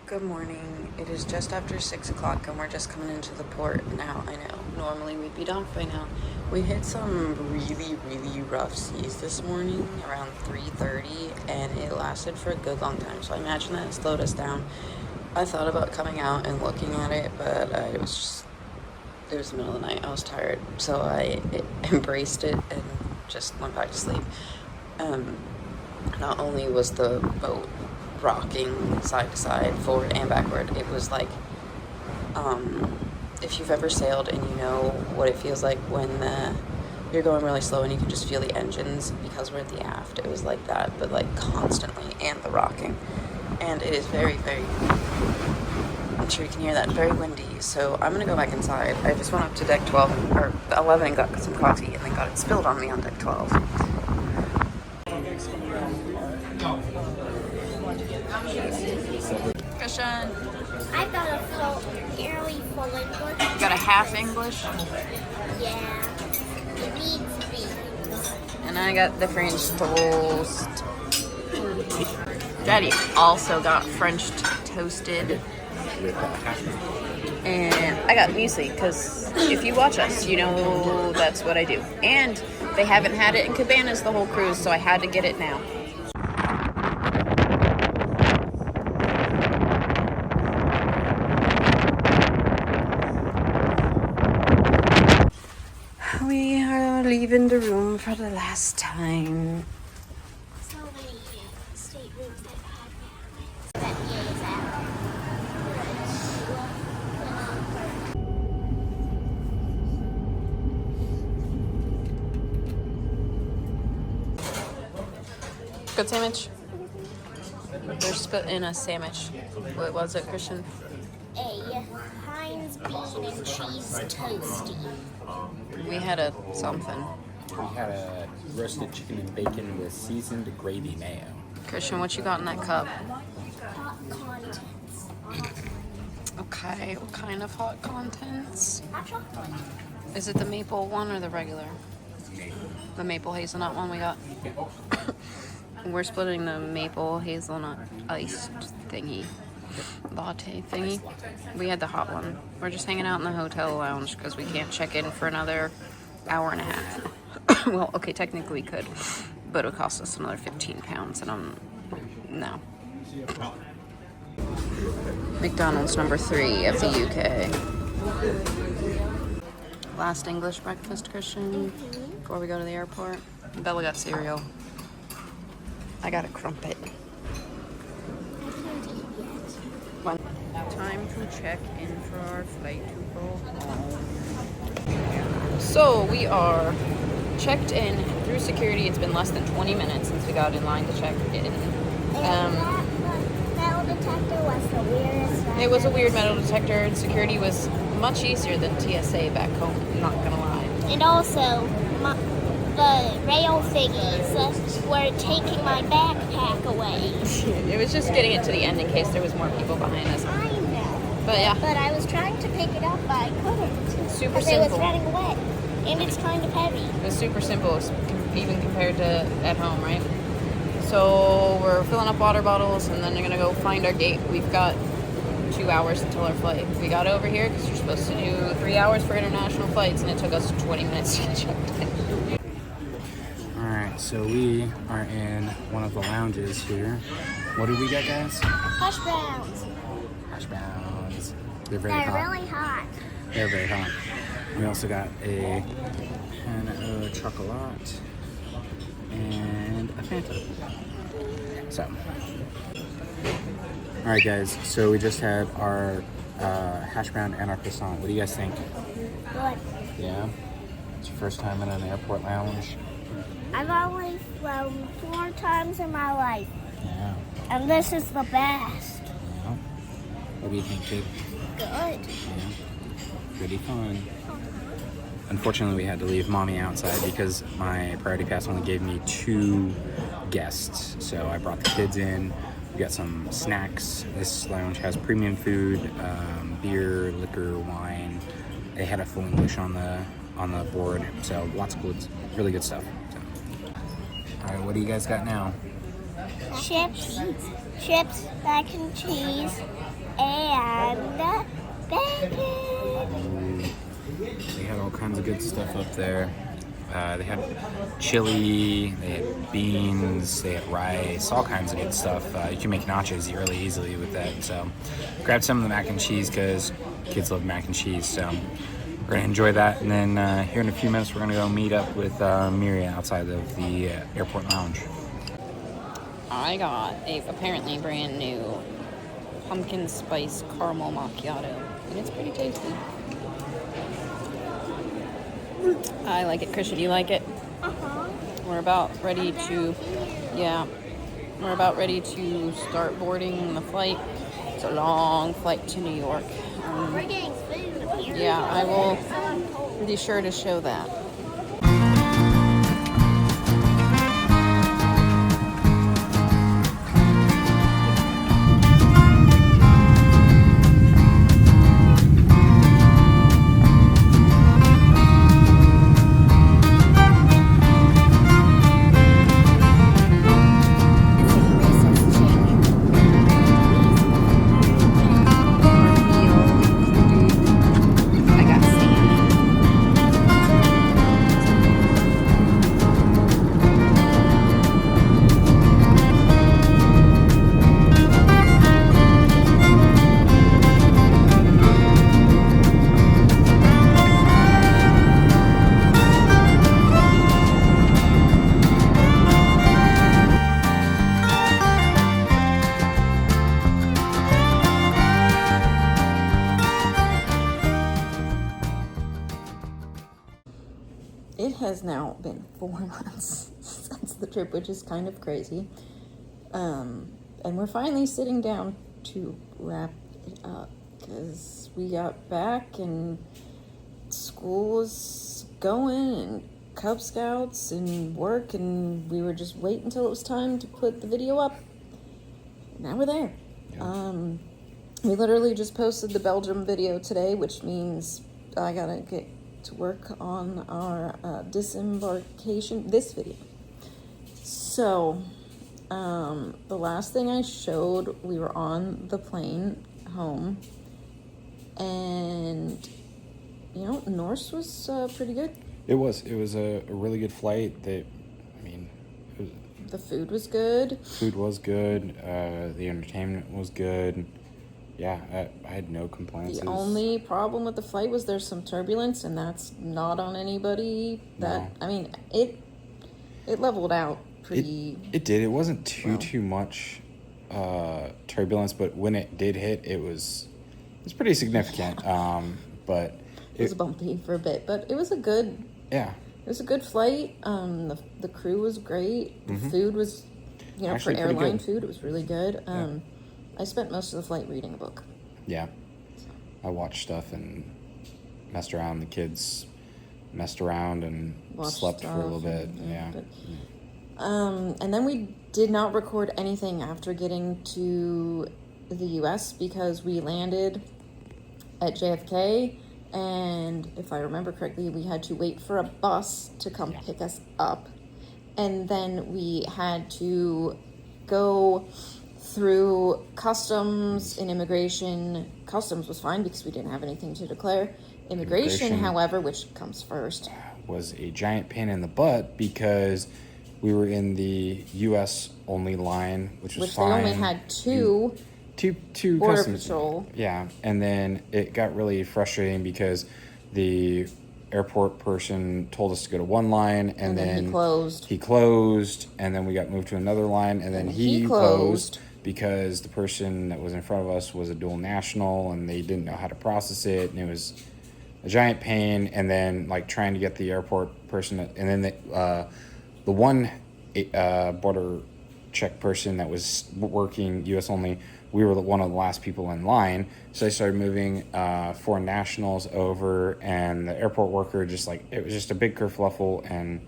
Good morning. It is just after 6 o'clock and we're just coming into the port now. I know, normally we'd be docked by now. We hit some really rough seas this morning around 3:30 and it lasted for a good long time. So I imagine that it slowed us down. I thought about coming out and looking at it, but it was the middle of the night. I was tired. So I embraced it and just went back to sleep. Not only was the boat rocking side to side, forward and backward, it was like, if you've ever sailed and you know what it feels like when you're going really slow and you can just feel the engines, because we're at the aft, it was like that, but like constantly, and the rocking. And it is very, I'm sure you can hear that, very windy. So I'm gonna go back inside. I just went up to deck 12 or 11 and got some coffee and then got it spilled on me on deck 12. Christian, I got a fairly full English. you got a half English? Yeah. It needs beans. And I got the French toast. Daddy also got French toasted. And I got muesli, because if you watch us, you know that's what I do. And they haven't had it in Cabanas the whole cruise, so I had to get it now. We are leaving the room for the last time. So many staterooms that have that is out. Good sandwich? They're spitting a sandwich. What was it, Christian? A Heinz bean and cheese toasty. We had a something. We had a roasted chicken and bacon with seasoned gravy mayo. Christian, what you got in that cup? Hot contents. Okay, what kind of hot contents? Hot chocolate. Is it the maple one or the regular? The maple hazelnut one we got? We're splitting the maple hazelnut iced thingy. Latte thingy. We had the hot one. We're just hanging out in the hotel lounge because we can't check in for another hour and a half. Well, okay, technically we could, but it would cost us another £15 and no. McDonald's number 3 of the UK. Last English breakfast, Christian, before we go to the airport. Bella got cereal. I got a crumpet. Time to check in for our flight to go home. So we are checked in through security. It's been less than 20 minutes since we got in line to check in. That metal detector was the weirdest. It was a weird metal detector, and security was much easier than TSA back home, I'm not gonna lie. And also, the rail thingies were taking my backpack away. It was just getting it to the end in case there was more people behind us. I know. But yeah. But I was trying to pick it up, but I couldn't. Super Because it was simple. running away. And it's kind of heavy. It was super simple, even compared to at home, right? So we're filling up water bottles, and then we're gonna go find our gate. We've got 2 hours until our flight. We got over here because you're supposed to do 3 hours for international flights, and it took us 20 minutes to get checked in. Alright, so we are in one of the lounges here. What do we get, guys? Hash browns. Hash browns. They're very They're hot. really hot. They're very hot. We also got a pan au chocolat and a Fanta. So, alright guys, so we just had our hash brown and our croissant. What do you guys think? Good. Yeah? It's your first time in an airport lounge? I've only flown 4 times in my life. Yeah. And this is the best. Yeah. What do you think, Jake? Good. Yeah. Pretty fun. Unfortunately, we had to leave Mommy outside because my priority pass only gave me 2 guests. So I brought the kids in. We got some snacks. This lounge has premium food, beer, liquor, wine. They had a full English on the board, so lots of good, really good stuff. So. All right, what do you guys got now? Chips. chips, mac and cheese, and bacon. They had all kinds of good stuff up there. They had chili, they had beans, they had rice, all kinds of good stuff. You can make nachos really easily with that. So grab some of the mac and cheese because kids love mac and cheese. So we're going to enjoy that. And then here in a few minutes, we're going to go meet up with Miriya outside of the airport lounge. I got a apparently brand new pumpkin spice caramel macchiato, and it's pretty tasty. I like it. Krisha, do you like it? We're about ready to, we're about ready to start boarding the flight. It's a long flight to New York. We're getting food. Yeah, I will be sure to show that. It has now been 4 months since the trip, which is kind of crazy. And we're finally sitting down to wrap it up because we got back and school was going and Cub Scouts and work, and we were just waiting until it was time to put the video up. Now we're there. Yeah. We literally just posted the Belgium video today, which means I gotta get to work on our disembarkation, this video. So, the last thing I showed, we were on the plane home, and, you know, Norse was pretty good. It was a really good flight. The food was good. Food was good. The entertainment was good. Yeah, I had no complaints. The only problem with the flight was there's some turbulence, and that's not on anybody. No. I mean, it leveled out pretty. It did. It wasn't too much turbulence, but when it did hit, it was pretty significant. But it was bumpy for a bit, but it was a good. Yeah. It was a good flight. The crew was great. The food was, Actually, for pretty airline good. food, it was really good. I spent most of the flight reading a book. Yeah. I watched stuff and messed around. The kids messed around and slept for a little bit. Yeah. And then we did not record anything after getting to the U.S. because we landed at JFK, and if I remember correctly, we had to wait for a bus to come pick us up, and then we had to go through customs and immigration. Customs was fine because we didn't have anything to declare. Immigration, however, which comes first, was a giant pain in the butt because we were in the U.S. only line, which was fine. They only had two Border customs. Patrol. Yeah, and then it got really frustrating because the airport person told us to go to one line, and then he closed, and then we got moved to another line, and then he closed because the person that was in front of us was a dual national, and they didn't know how to process it, and it was a giant pain. And then like trying to get the airport person, and then the one border check person that was working U.S. only, we were one of the last people in line, so they started moving foreign nationals over, and the airport worker it was just a big kerfluffle, and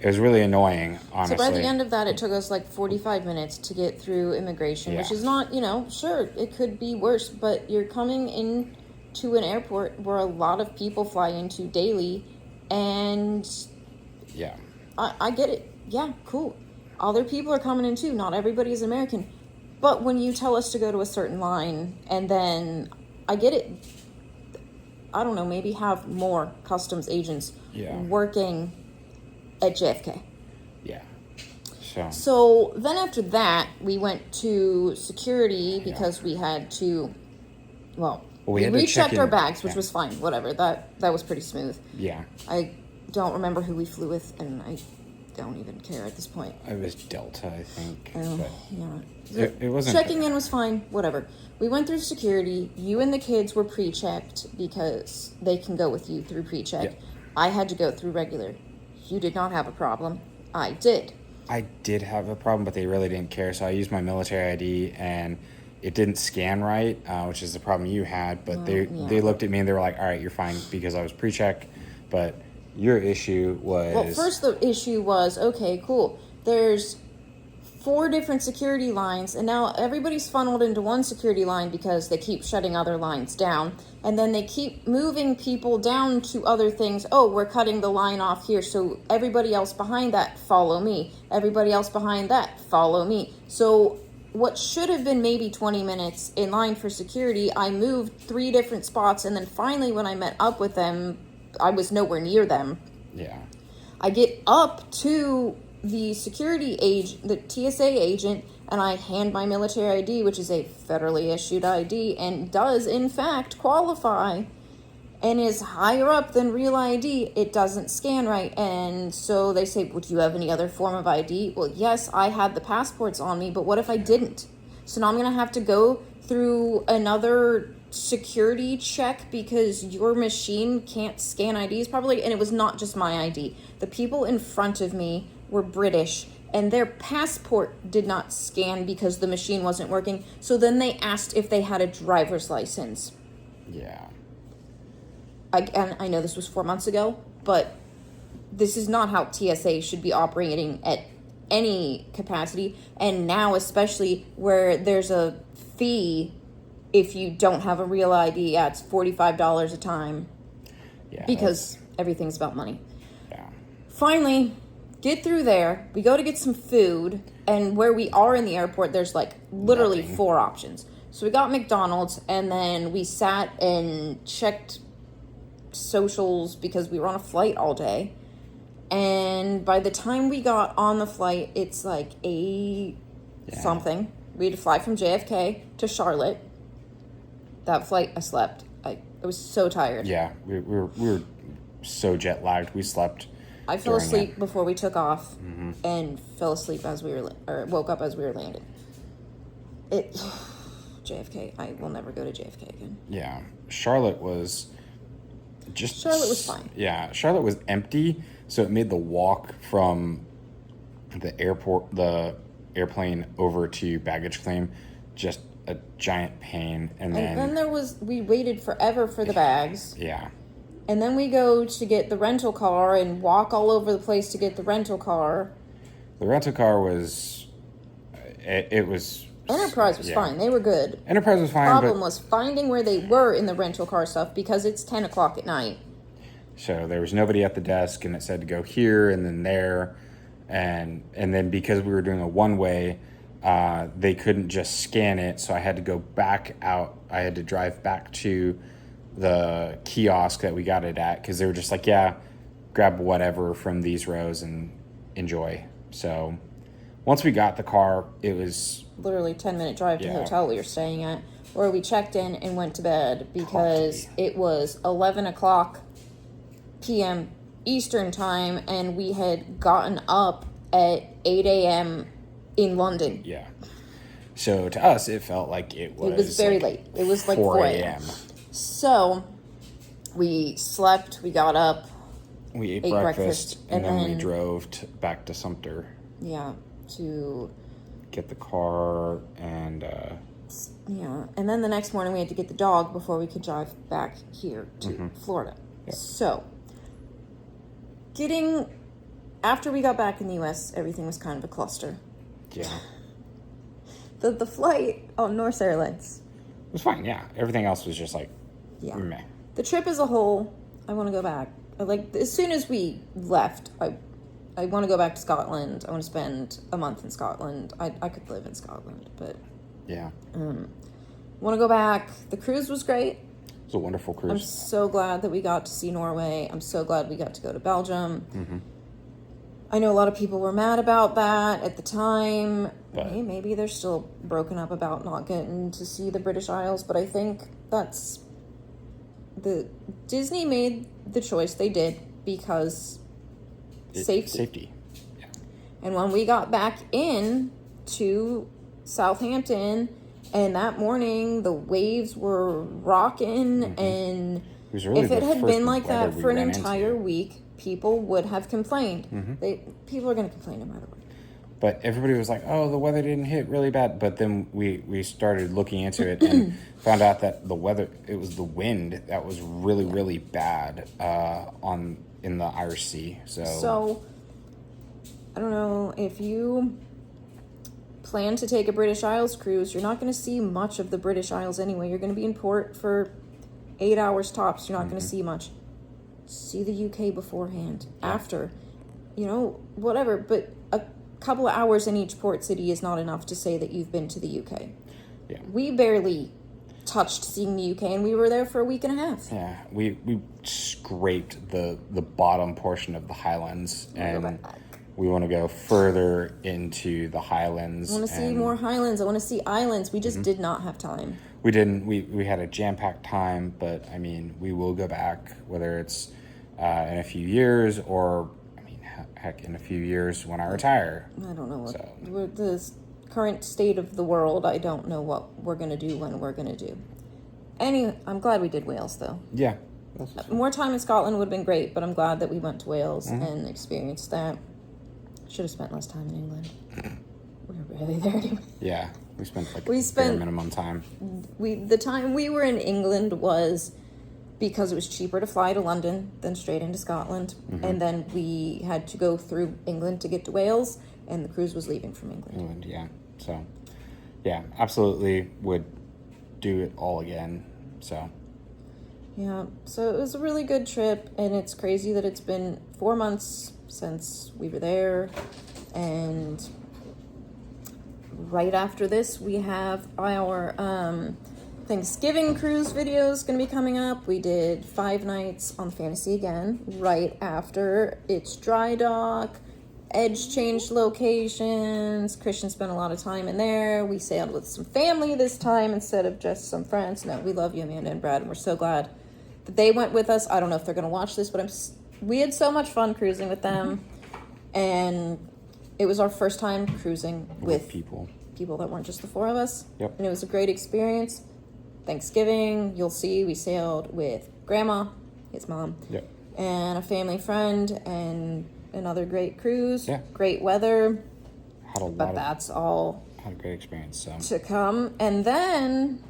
it was really annoying, honestly. So by the end of that, it took us like 45 minutes to get through immigration, which is not, sure, it could be worse, but you're coming in to an airport where a lot of people fly into daily, and I get it. Yeah, cool. Other people are coming in too. Not everybody is American. But when you tell us to go to a certain line, and then I get it, I don't know, maybe have more customs agents working at JFK. Yeah. So then after that, we went to security because we had to, we rechecked our bags, which was fine. Whatever. That was pretty smooth. Yeah. I don't remember who we flew with, and I don't even care at this point. It was Delta, I think. Yeah. It wasn't... Checking in was fine. Whatever. We went through security. You and the kids were pre-checked because they can go with you through pre-check. Yep. I had to go through regular. You did not have a problem. I did. I did have a problem, but they really didn't care. So I used my military ID, and it didn't scan right, which is the problem you had. But they looked at me and they were like, "All right, you're fine," because I was pre-check. But your issue was... Well, first the issue was, okay, cool. There's 4 different security lines, and now everybody's funneled into one security line because they keep shutting other lines down. And then they keep moving people down to other things. Oh, we're cutting the line off here, so everybody else behind that, follow me. Everybody else behind that, follow me. So what should have been maybe 20 minutes in line for security, I moved 3 different spots, and then finally when I met up with them, I was nowhere near them. Yeah. I get up to the the TSA agent, and I hand my military ID, which is a federally issued ID, and does in fact qualify and is higher up than real ID. It doesn't scan right. And so they say, would you have any other form of ID? Well, yes, I had the passports on me, but what if I didn't? So now I'm going to have to go through another security check because your machine can't scan IDs properly. And it was not just my ID. The people in front of me were British, and their passport did not scan because the machine wasn't working. So then they asked if they had a driver's license. Yeah. I know this was 4 months ago, but this is not how TSA should be operating at any capacity. And now especially where there's a fee if you don't have a real ID. Yeah, it's $45 a time. Yeah, because everything's about money. Yeah. Finally, get through there. We go to get some food, and where we are in the airport, there's like literally 4 options. So we got McDonald's, and then we sat and checked socials because we were on a flight all day. And by the time we got on the flight, it's like 8 something. We had to fly from JFK to Charlotte. That flight, I slept. I was so tired. Yeah, we were so jet lagged. We slept. I fell asleep before we took off, and fell asleep as we were, or woke up as we were landing. JFK. I will never go to JFK again. Yeah, Charlotte was fine. Yeah, Charlotte was empty, so it made the walk from the airplane over to baggage claim just a giant pain. And then we waited forever for the bags. Yeah. And then we go to get the rental car and walk all over the place to get the rental car. The rental car was... It was... Enterprise was fine. They were good. Enterprise was fine, Problem was finding where they were in the rental car stuff because it's 10 o'clock at night. So there was nobody at the desk, and it said to go here and then there. And then because we were doing a one-way, they couldn't just scan it, so I had to go back out. I had to drive back to the kiosk that we got it at because they were just like, yeah, grab whatever from these rows and enjoy. So once we got the car, it was literally 10-minute drive to the hotel we were staying at, where we checked in and went to bed because it was 11 o'clock p.m. Eastern time, and we had gotten up at 8 a.m. in London. Yeah. So to us, it felt like it was very late. It was like 4 a.m. So we slept, we got up, we ate breakfast, and then we drove back to Sumter. Yeah, to get the car and... and then the next morning we had to get the dog before we could drive back here to Florida. Yep. So, after we got back in the U.S., everything was kind of a cluster. Yeah. The flight on Norse Airlines it was fine, yeah. Everything else was just like, meh. The trip as a whole, I want to go back. As soon as we left, I want to go back to Scotland. I want to spend a month in Scotland. I could live in Scotland, but Yeah. Want to go back. The cruise was great. It was a wonderful cruise. I'm so glad that we got to see Norway. I'm so glad we got to go to Belgium. Mm-hmm. I know a lot of people were mad about that at the time. But- Hey, maybe they're still broken up about not getting to see the British Isles, but I think that's Disney made the choice they did because safety. Yeah. And when we got back in to Southampton, and that morning the waves were rocking, and It was really if it the had first been like weather that we for an ran entire into. week, people would have complained. Mm-hmm. People are going to complain no matter what. But everybody was like, "Oh, the weather didn't hit really bad." But then we started looking into it and found out that it was the wind that was really, really bad in the Irish Sea. So, I don't know, if you plan to take a British Isles cruise, you're not going to see much of the British Isles anyway. You're going to be in port for 8 hours tops. You're not going to see much. See the UK beforehand, after, whatever. But a couple of hours in each port city is not enough to say that you've been to the UK. Yeah. We barely touched seeing the UK, and we were there for a week and a half. Yeah, we scraped the bottom portion of the Highlands, and we want to go further into the Highlands. I want to see more Highlands. I want to see islands. We just did not have time. We didn't. We had a jam-packed time, but I mean, we will go back, whether it's in a few years or, I mean, heck, in a few years when I retire. I don't know what the current state of the world. I don't know what we're gonna do when we're gonna do. Anyway, I'm glad we did Wales though. Yeah. More time in Scotland would have been great, but I'm glad that we went to Wales and experienced that. Should have spent less time in England. We were barely there anyway. Yeah, we spent spent- bare minimum time. The time we were in England was because it was cheaper to fly to London than straight into Scotland, and then we had to go through England to get to Wales, and the cruise was leaving from England. Yeah. So, yeah, absolutely would do it all again. So. Yeah, so it was a really good trip, and it's crazy that it's been 4 months since we were there, and right after this we have our Thanksgiving cruise videos going to be coming up. We did 5 nights on Fantasy again right after its dry dock. Edge changed locations. Christian spent a lot of time in there. We sailed with some family this time instead of just some friends. No, we love you, Amanda and Brad, and we're so glad that they went with us. I don't know if they're going to watch this, but we had so much fun cruising with them, and it was our first time cruising with people that weren't just the 4 of us. Yep. And it was a great experience. Thanksgiving, you'll see we sailed with Grandma, his mom, Yep. and a family friend, and another great cruise. Yeah. Great weather. But that's all had a great experience. So to come. And then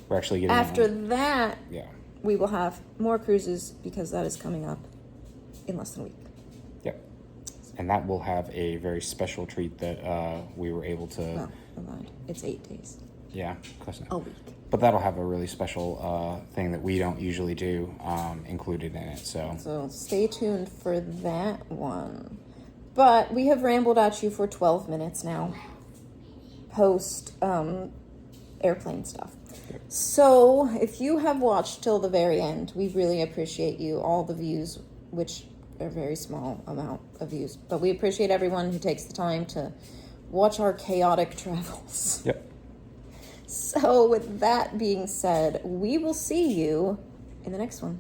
we're actually getting after that, Yeah. we will have more cruises because that is coming up in less than a week. Yep. And that will have a very special treat that we were able to. Well, never mind. It's 8 days. Yeah, close enough. A week. But that'll have a really special thing that we don't usually do included in it. So stay tuned for that one. But we have rambled at you for 12 minutes now, post airplane stuff. So if you have watched till the very end, we really appreciate you. All the views, which are a very small amount of views, but we appreciate everyone who takes the time to watch our chaotic travels. Yep. So with that being said, we will see you in the next one.